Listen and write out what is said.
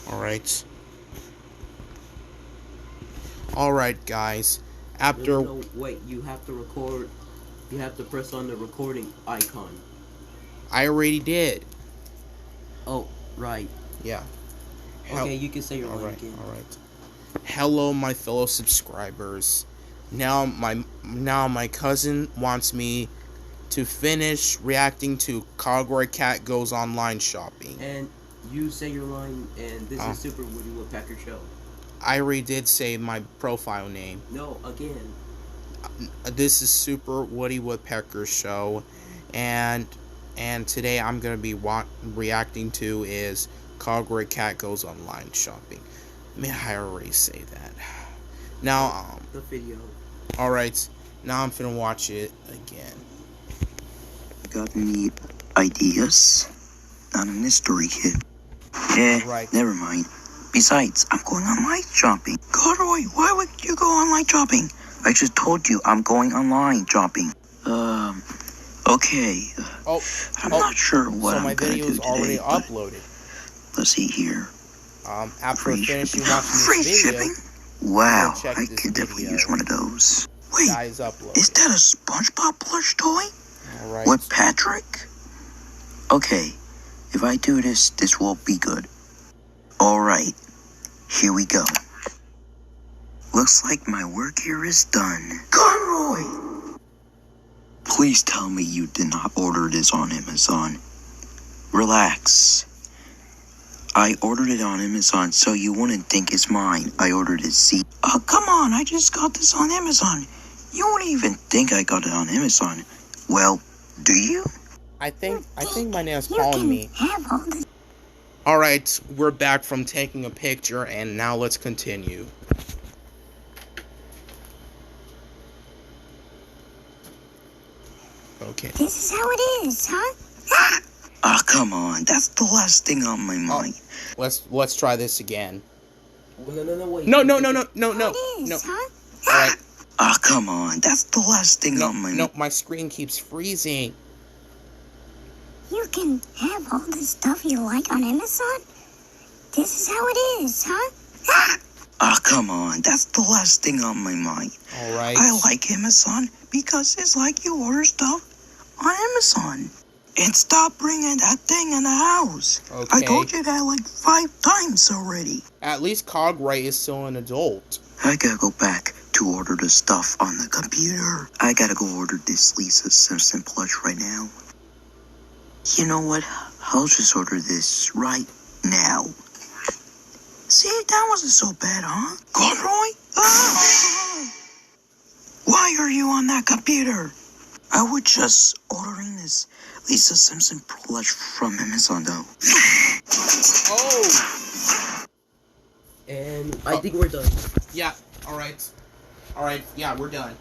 Alright. Alright, guys. After... No, wait, you have to record. You have to press on the recording icon. I already did. Oh, right. Yeah. Okay, you can say your line again. Alright. Hello, my fellow subscribers. Now my cousin wants me to finish reacting to Conroy Cat Goes Online Shopping. And you say your line, and this is Super Woody Woodpecker Show. I already did say my profile name. No, again. This is Super Woody Woodpecker Show, and today I'm gonna be reacting to is Conroy Cat Goes Online Shopping. Man, I already say that. Now, the video. Alright, now I'm finna watch it again. Got any ideas? Not a mystery kid. Right. Never mind. Besides, I'm going online shopping. Conroy, why would you go online shopping? I just told you I'm going online shopping. Okay. I'm not sure what I'm gonna do today. So my video is already uploaded. Let's see here. After finishing watching free this video, shipping? Wow, I this could definitely video. use one of those. Wait, Guys, uploaded. is that a SpongeBob plush toy? Alright. What, Patrick? Okay, if I do this, this will be good. Alright, here we go. Looks like my work here is done. Conroy! Please tell me you did not order this on Amazon. Relax. I ordered it on Amazon so you wouldn't think it's mine. I ordered it, see? Oh, come on, I just got this on Amazon. You wouldn't even think I got it on Amazon. Well, do you? I think my nan's calling me. Alright, we're back from taking a picture, and now let's continue. Okay. This is how it is, huh? Ah, come on, that's the last thing on my mind. Let's try this again. No, wait. No. It is, huh? Alright. Ah, come on, that's the last thing on my mind. No, my screen keeps freezing. You can have all the stuff you like on Amazon? This is how it is, huh? Ah, come on, that's the last thing on my mind. Alright. I like Amazon because it's like you order stuff on Amazon. And stop bringing that thing in the house. Okay. I told you that like 5 times already. At least Conroy is still an adult. I gotta go back to order the stuff on the computer. I gotta go order this Lisa Simpson plush right now. You know what? I'll just order this right now. See, that wasn't so bad, huh? Conroy? Ah! Why are you on that computer? I was just ordering this Lisa Simpson plush from Amazon, though. Oh! And I think we're done. Yeah, alright. Alright, yeah, we're done.